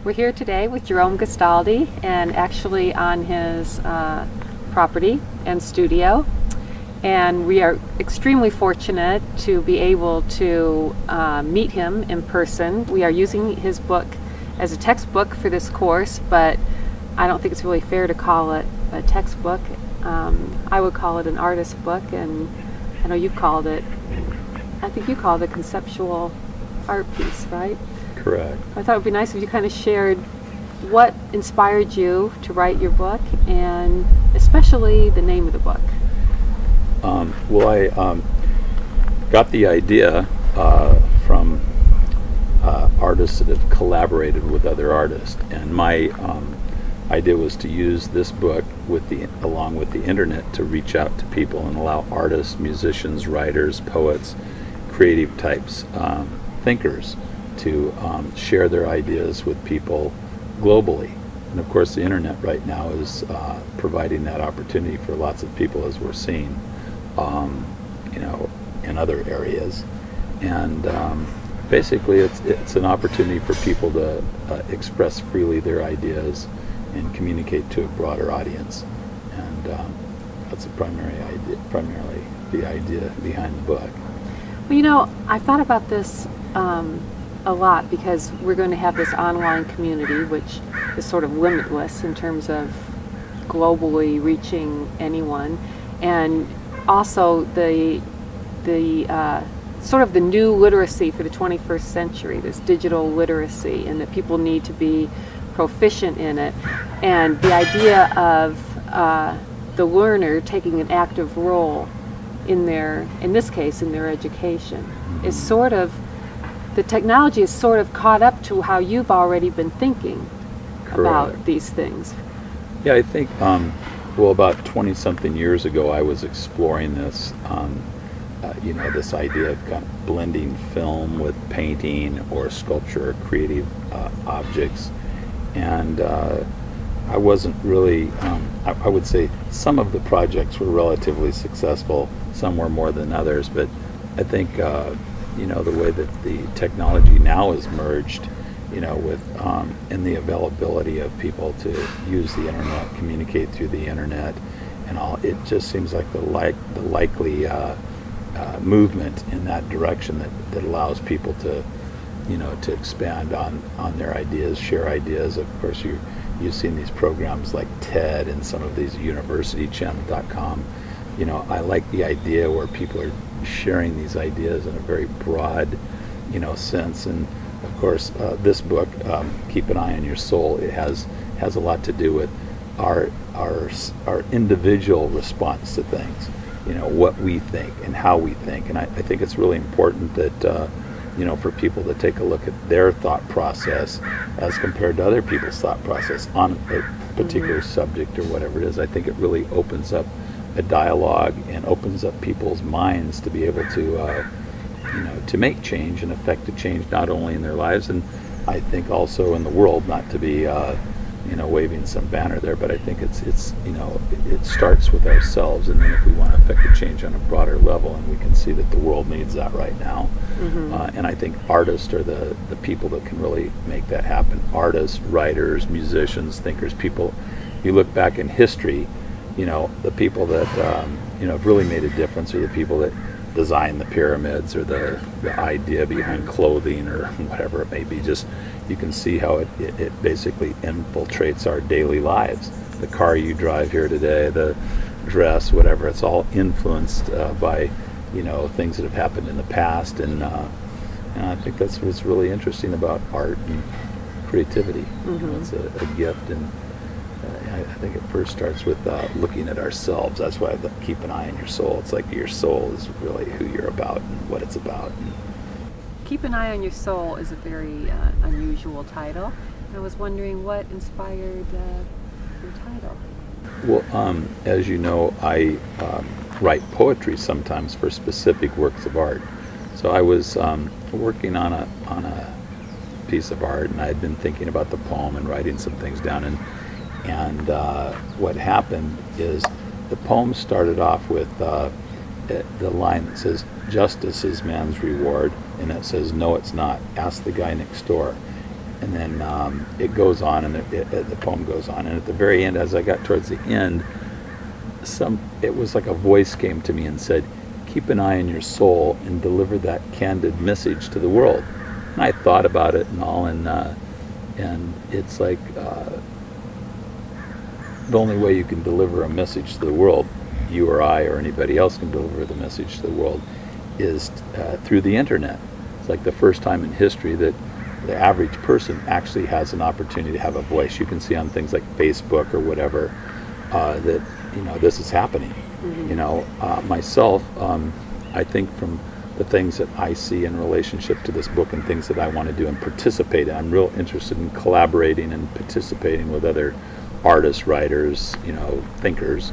We're here today with Jerome Gastaldi, and actually on his property and studio. And we are extremely fortunate to be able to meet him in person. We are using his book as a textbook for this course, but I don't think it's really fair to call it a textbook. I would call it an artist book, and I know you've called it, I think you called it a conceptual art piece, right? Correct. I thought it would be nice if you kind of shared what inspired you to write your book, and especially the name of the book. Well, I got the idea from artists that have collaborated with other artists, and my idea was to use this book along with the internet to reach out to people and allow artists, musicians, writers, poets, creative types, thinkers to share their ideas with people globally. And of course the internet right now is providing that opportunity for lots of people, as we're seeing in other areas. And basically it's an opportunity for people to express freely their ideas and communicate to a broader audience. And that's primarily the idea behind the book. Well, you know, I've thought about this a lot, because we're going to have this online community which is sort of limitless in terms of globally reaching anyone, and also the sort of the new literacy for the 21st century, this digital literacy, and that people need to be proficient in it, and the idea of the learner taking an active role in this case in their education is sort of, the technology is sort of caught up to how you've already been thinking about these things. Yeah, I think, well, about 20-something years ago, I was exploring this, this idea of kind of blending film with painting or sculpture or creative objects. And I wasn't really, I would say some of the projects were relatively successful, some were more than others, but I think the way that the technology now is merged, with and the availability of people to use the internet, communicate through the internet, and all, it just seems like the likely movement in that direction that allows people to, to expand on their ideas, share ideas. Of course, you've seen these programs like TED and some of these universitychannel.com. I like the idea where people are sharing these ideas in a very broad, sense. And of course, this book, Keep an Eye on Your Soul, it has a lot to do with our individual response to things, what we think and how we think. And I think it's really important that for people to take a look at their thought process as compared to other people's thought process on a particular subject or whatever it is. I think it really opens up a dialogue and opens up people's minds to be able to to make change and affect a change not only in their lives, and I think also in the world, not to be waving some banner there, but I think it starts with ourselves, and then if we want to affect a change on a broader level, and we can see that the world needs that right now. And I think artists are the people that can really make that happen. Artists, writers, musicians, thinkers, people. You look back in history, the people that have really made a difference are the people that designed the pyramids, or the idea behind clothing, or whatever it may be. Just, you can see how it basically infiltrates our daily lives. The car you drive here today, the dress, whatever, it's all influenced by things that have happened in the past. And I think that's what's really interesting about art and creativity. It's a gift, and I think it first starts with looking at ourselves. That's why I keep an eye on your soul. It's like your soul is really who you're about and what it's about. Keep an Eye on Your Soul is a very unusual title. I was wondering what inspired your title. Well, as you know, I write poetry sometimes for specific works of art. So I was working on a piece of art, and I had been thinking about the poem and writing some things down. And what happened is the poem started off with the line that says, "Justice is man's reward," and it says, "No, it's not. Ask the guy next door." and then it goes on, and the poem goes on, and at the very end, as I got towards the end, it was like a voice came to me and said, keep an eye on your soul and deliver that candid message to the world. And I thought about it and all, and it's like the only way you can deliver a message to the world, you or I or anybody else can deliver the message to the world, is through the internet. It's like the first time in history that the average person actually has an opportunity to have a voice. You can see on things like Facebook or whatever that, you know, this is happening. You know, myself, I think from the things that I see in relationship to this book and things that I want to do and participate in, I'm real interested in collaborating and participating with other artists, writers, you know, thinkers,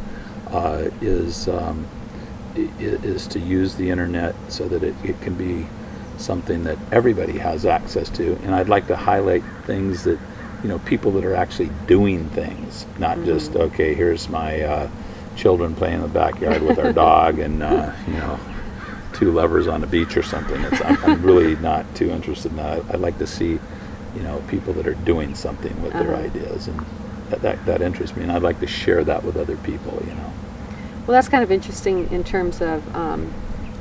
is to use the internet so that it can be something that everybody has access to. And I'd like to highlight things that, you know, people that are actually doing things, not just, okay, here's my children playing in the backyard with our dog and, you know, two lovers on the beach or something. I'm really not too interested in that. I'd like to see, you know, people that are doing something with their ideas, and that interests me, and I'd like to share that with other people, you know. Well, that's kind of interesting in terms of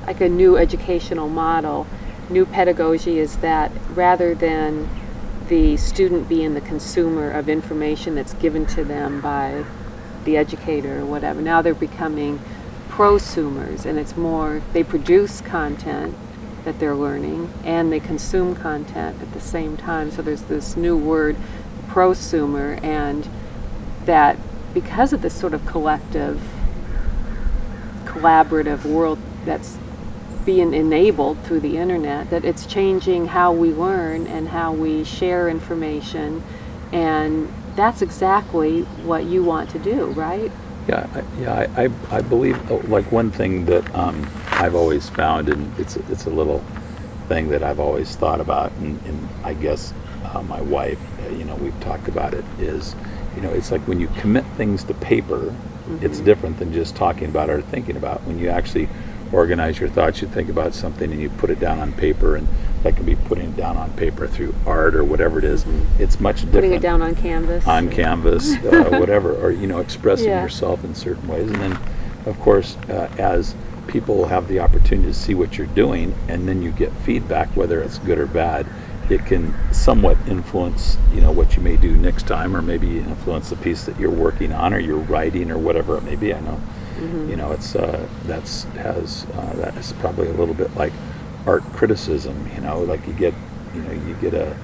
like a new educational model. New pedagogy is that rather than the student being the consumer of information that's given to them by the educator or whatever, now they're becoming prosumers, and it's more, they produce content that they're learning and they consume content at the same time. So there's this new word, prosumer, and that because of this sort of collective, collaborative world that's being enabled through the internet, that it's changing how we learn and how we share information, and that's exactly what you want to do, right? I believe, like, one thing that I've always found, and it's a little thing that I've always thought about, and I guess my wife, you know, we've talked about it, is, you know, it's like when you commit things to paper, it's different than just talking about it or thinking about. When you actually organize your thoughts, you think about something and you put it down on paper, and that can be putting it down on paper through art or whatever it is. It's much different. Putting it down on canvas. On canvas, whatever, or, you know, expressing yourself in certain ways. And then, of course, as people have the opportunity to see what you're doing, and then you get feedback, whether it's good or bad, it can somewhat influence, you know, what you may do next time, or maybe influence the piece that you're working on or you're writing or whatever it may be. I know, you know, it's that's probably a little bit like art criticism. You know, like you get a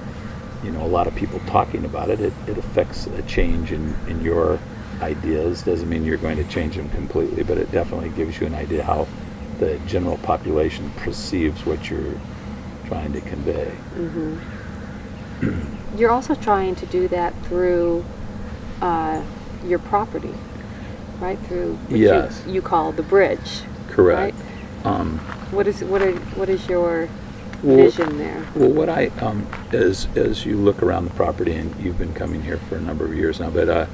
lot of people talking about it. It affects a change in your ideas. Doesn't mean you're going to change them completely, but it definitely gives you an idea how the general population perceives what you're trying to convey. You're also trying to do that through your property, right? Through what you call the bridge. Correct. Right? What is your vision there? Well, what I as you look around the property, and you've been coming here for a number of years now, but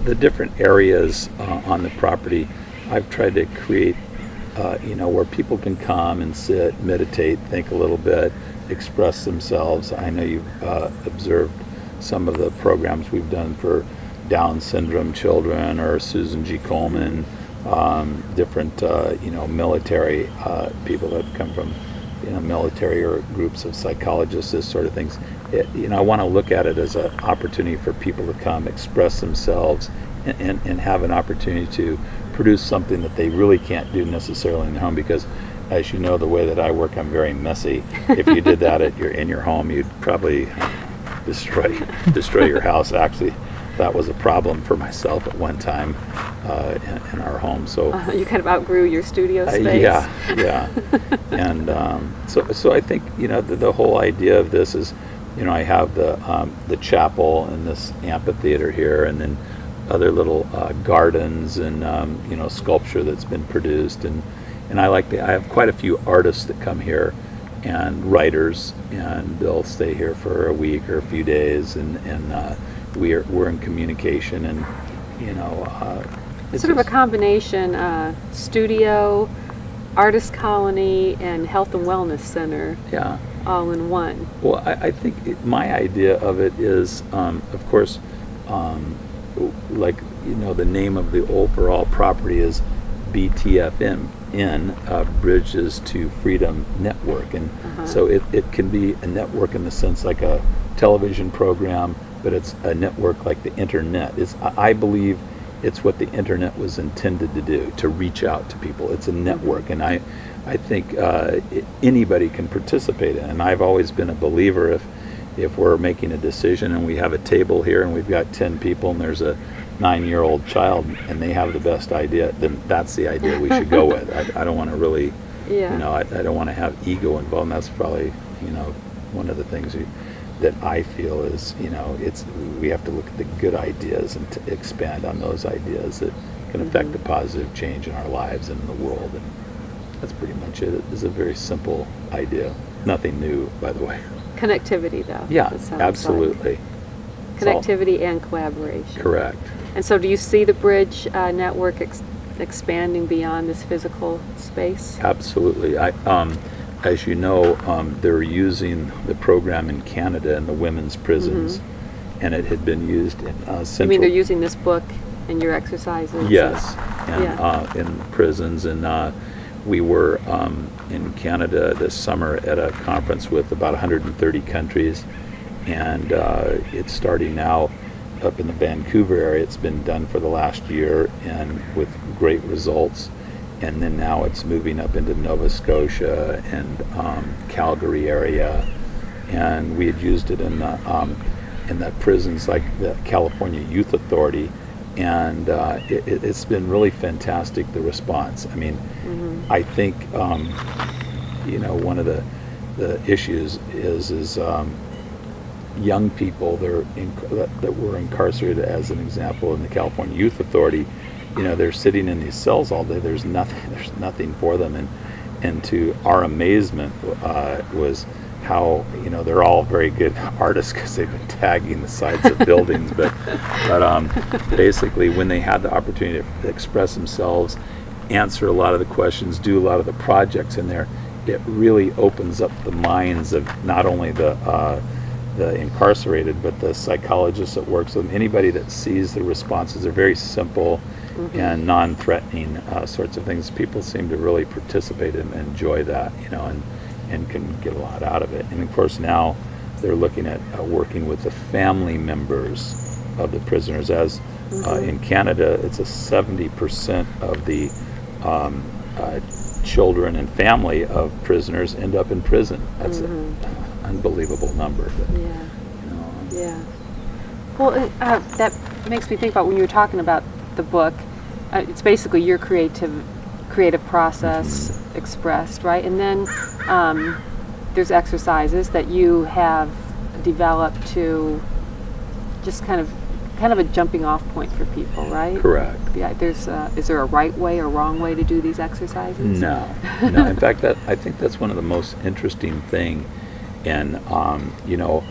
the different areas on the property, I've tried to create, you know, where people can come and sit, meditate, think a little bit, express themselves. I know you've observed some of the programs we've done for Down syndrome children, or Susan G. Komen, different, you know, military people that have come from, you know, military or groups of psychologists, this sort of things. You know, I want to look at it as an opportunity for people to come, express themselves, and have an opportunity to produce something that they really can't do necessarily in their home, because, as you know, the way that I work, I'm very messy. If you did that in your home, you'd probably destroy your house. Actually, that was a problem for myself at one time in our home. So you kind of outgrew your studio space. Yeah. And so I think, you know, the whole idea of this is, you know, I have the chapel and this amphitheater here, and then other little gardens and you know, sculpture that's been produced, and I have quite a few artists that come here, and writers, and they'll stay here for a week or a few days, and we're in communication, and, you know, it's sort of a combination studio, artist colony, and health and wellness center. Yeah. all in one. Well, I think my idea of it is, of course, like, you know, the name of the overall property is BTFN, Bridges to Freedom Network. And so it can be a network in the sense like a television program, but it's a network like the internet. I believe it's what the internet was intended to do, to reach out to people. It's a network, and I think anybody can participate in it. And I've always been a believer, if we're making a decision and we have a table here and we've got 10 people and there's a 9-year-old child and they have the best idea, then that's the idea we should go with. I don't want to really, you know, I don't want to have ego involved. And that's probably, you know, one of the things that I feel is, you know, we have to look at the good ideas and to expand on those ideas that can affect a positive change in our lives and in the world. And that's pretty much it. It's a very simple idea. Nothing new, by the way. Connectivity, though. Yeah, absolutely. Like. Connectivity and collaboration. Correct. And so do you see the Bridge network expanding beyond this physical space? Absolutely. As you know, they're using the program in Canada in the women's prisons, and it had been used in Central... You mean they're using this book and your exercises? Yes, and in prisons. And we were in Canada this summer at a conference with about 130 countries, and it's starting now up in the Vancouver area. It's been done for the last year and with great results. And then now it's moving up into Nova Scotia and Calgary area, and we had used it in the prisons like the California Youth Authority, and it's been really fantastic, the response. I mean, I think you know, one of the issues is young people that were incarcerated, as an example, in the California Youth Authority. You know, they're sitting in these cells all day. There's nothing for them, and to our amazement was how, you know, they're all very good artists because they've been tagging the sides of buildings, but basically when they had the opportunity to express themselves, answer a lot of the questions, do a lot of the projects in there, it really opens up the minds of not only the incarcerated, but the psychologists that works with them. Anybody that sees the responses are very simple and non-threatening sorts of things. People seem to really participate and enjoy that, you know, and can get a lot out of it. And of course now they're looking at working with the family members of the prisoners. As in Canada, it's a 70% of the children and family of prisoners end up in prison. That's an unbelievable number. But, you know, Well, that makes me think about when you were talking about the book. It's basically your creative process expressed, right? And then there's exercises that you have developed to just kind of a jumping off point for people, right? Correct. Yeah. Is there a right way or wrong way to do these exercises? No. In fact, I think that's one of the most interesting thing. And you know,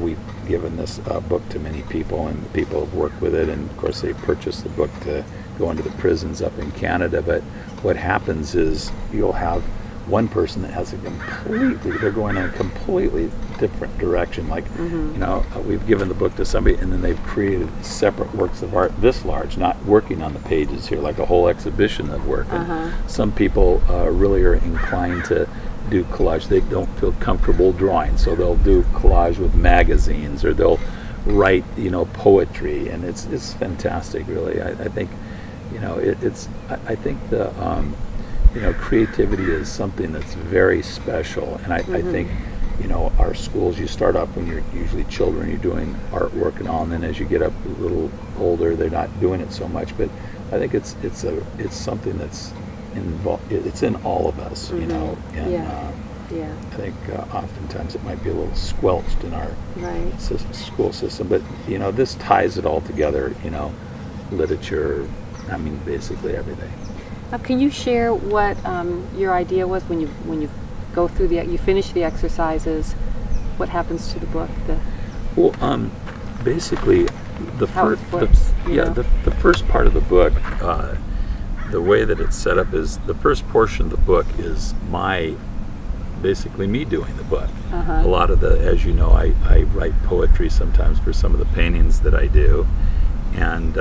we've given this book to many people, and people have worked with it, and of course they purchased the book to go into the prisons up in Canada. But what happens is you'll have one person that has they're going in a completely different direction. Like, you know, we've given the book to somebody, and then they've created separate works of art this large, not working on the pages here, like a whole exhibition of work. And some people really are inclined to do collage. They don't feel comfortable drawing, so they'll do collage with magazines, or they'll write, you know, poetry, and it's fantastic, really. I think, you know, I think the you know, creativity is something that's very special, and I think, you know, our schools, you start off when you're usually children, you're doing artwork and all, and then as you get up a little older, they're not doing it so much. But I think it's something that's involved. It's in all of us, you know, and I think oftentimes it might be a little squelched in our school system, but you know, this ties it all together. You know, literature, I mean, basically everything. Can you share what your idea was when you go through you finish the exercises? What happens to the book? Well, basically, the first part of the book, the way that it's set up is the first portion of the book is my basically me doing the book. A lot of the, as you know, I write poetry sometimes for some of the paintings that I do, and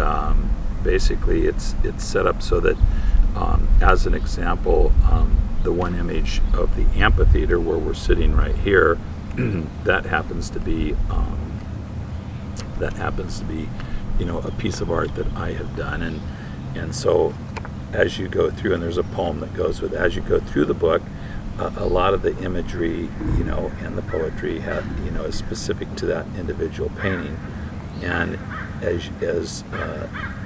basically it's set up so that, as an example, the one image of the amphitheater where we're sitting right here, that happens to be you know, a piece of art that I have done, and so as you go through, and there's a poem that goes with, as you go through the book, a lot of the imagery, you know, and the poetry you know, is specific to that individual painting, and as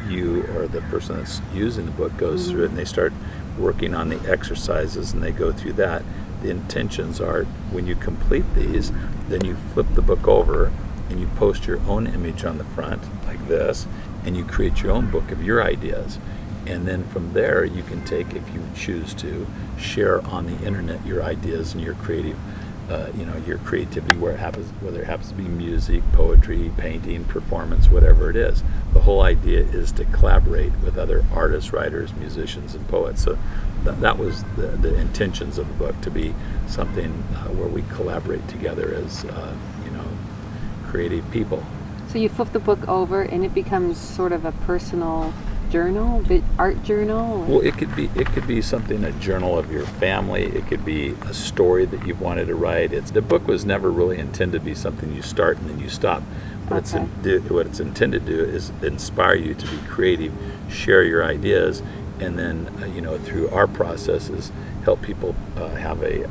you or the person that's using the book goes through it and they start working on the exercises and they go through that, the intentions are, when you complete these, then you flip the book over and you post your own image on the front like this, and you create your own book of your ideas. And then from there you can take, if you choose to, share on the internet your ideas and your creative, you know, your creativity, whether it happens to be music, poetry, painting, performance, whatever it is. The whole idea is to collaborate with other artists, writers, musicians, and poets. So that was the intentions of the book, to be something where we collaborate together as you know, creative people. So you flip the book over and it becomes sort of a personal journal, art journal? Well, it could be something, a journal of your family. It could be a story that you've wanted to write. The book was never really intended to be something you start and then you stop. What it's intended to do is inspire you to be creative, share your ideas, and then you know, through our processes, help people have a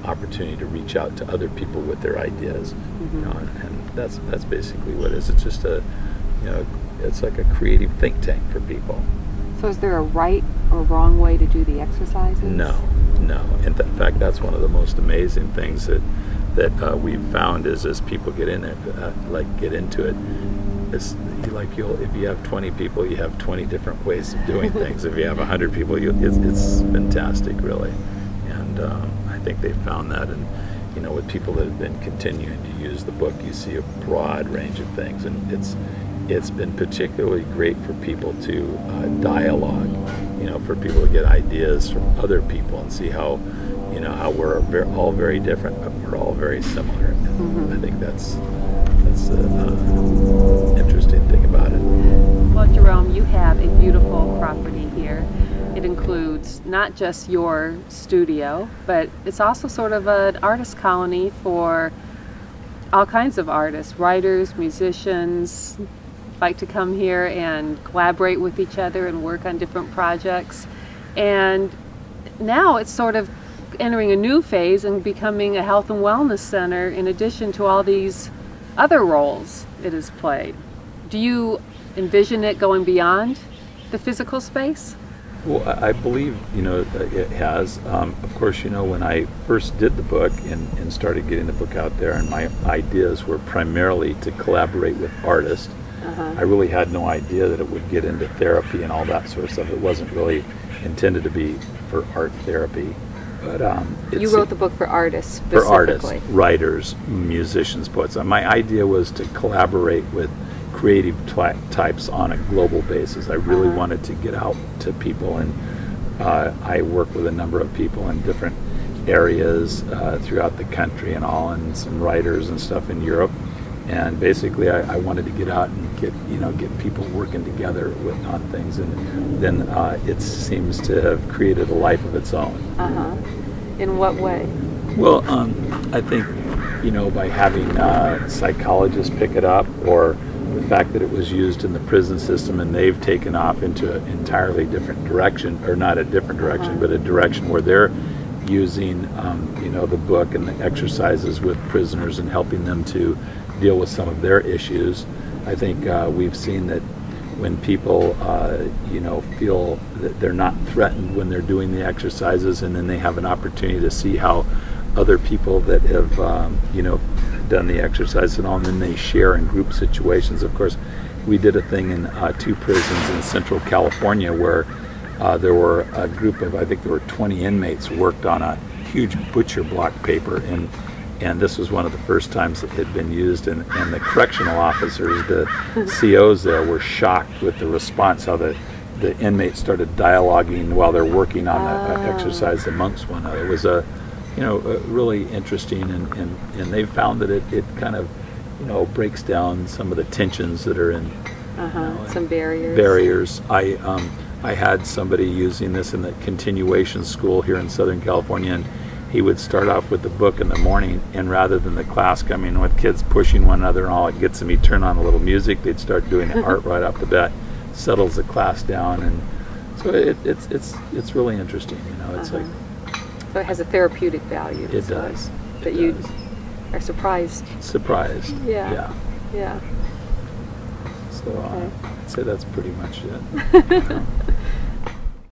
opportunity to reach out to other people with their ideas. You know, and that's basically what it is. It's just a, you know, it's like a creative think tank for people. So is there a right or wrong way to do the exercises? No. In fact, that's one of the most amazing things that we've found is, as people get in it, get into it. It's like, if you have 20 people, you have 20 different ways of doing things. If you have 100 people, it's fantastic, really. And I think they found that, and you know, with people that have been continuing to use the book, you see a broad range of things, and it's been particularly great for people to dialogue, you know, for people to get ideas from other people and see how, you know, how we're all very different, but we're all very similar. And I think that's the interesting thing about it. Well, Jerome, you have a beautiful property here. It includes not just your studio, but it's also sort of an artist colony for all kinds of artists, writers, musicians, like to come here and collaborate with each other and work on different projects. And now it's sort of entering a new phase and becoming a health and wellness center in addition to all these other roles it has played. Do you envision it going beyond the physical space? Well, I believe, you know, it has. Of course, you know, when I first did the book and started getting the book out there, and my ideas were primarily to collaborate with artists, I really had no idea that it would get into therapy and all that sort of stuff. It wasn't really intended to be for art therapy. But you wrote the book for artists specifically. For artists, writers, musicians, poets. My idea was to collaborate with creative types on a global basis. I really wanted to get out to people, and I work with a number of people in different areas throughout the country and all, and some writers and stuff in Europe. And basically, I wanted to get out and get people working together on things, and then it seems to have created a life of its own. In what way? Well, I think, you know, by having psychologists pick it up, or the fact that it was used in the prison system and they've taken off into an entirely different direction, or not a different direction, but a direction where they're using, you know, the book and the exercises with prisoners and helping them to deal with some of their issues. I think we've seen that when people, you know, feel that they're not threatened when they're doing the exercises, and then they have an opportunity to see how other people that have, you know, done the exercise and all, and then they share in group situations. Of course, we did a thing in 2 prisons in Central California where there were a group of, I think there were 20 inmates worked on a huge butcher block paper, and this was one of the first times it had been used, and the correctional officers, the COs there, were shocked with the response, how the inmates started dialoguing while they're working on the exercise amongst one another. really interesting, and they've found that it kind of, breaks down some of the tensions that are in, some barriers. I had somebody using this in the continuation school here in Southern California, and he would start off with the book in the morning, and rather than the class coming with kids pushing one another and all it gets them, he'd turn on a little music, they'd start doing art right off the bat, settles the class down, and so it's really interesting. It's like, so it has a therapeutic value. It does. That you are surprised. Yeah. Yeah. So I'd say that's pretty much it.